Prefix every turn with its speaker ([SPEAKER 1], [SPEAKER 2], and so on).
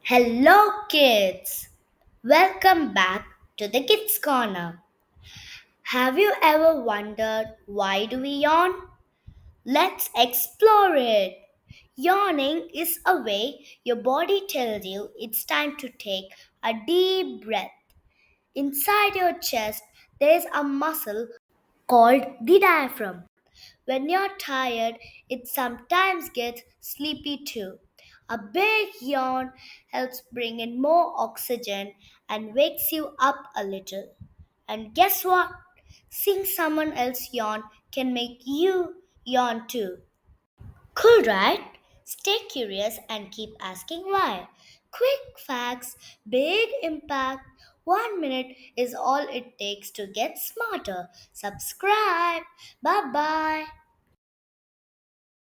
[SPEAKER 1] Hello, kids! Welcome back to the Kids Corner. Have you ever wondered why do we yawn? Let's explore it. Yawning is a way your body tells you it's time to take a deep breath. Inside your chest, there's a muscle called the diaphragm. When you're tired, it sometimes gets sleepy too. A big yawn helps bring in more oxygen and wakes you up a little. And guess what? Seeing someone else yawn can make you yawn too. Cool, right? Stay curious and keep asking why. Quick facts, big impact. 1 minute is all it takes to get smarter. Subscribe. Bye bye.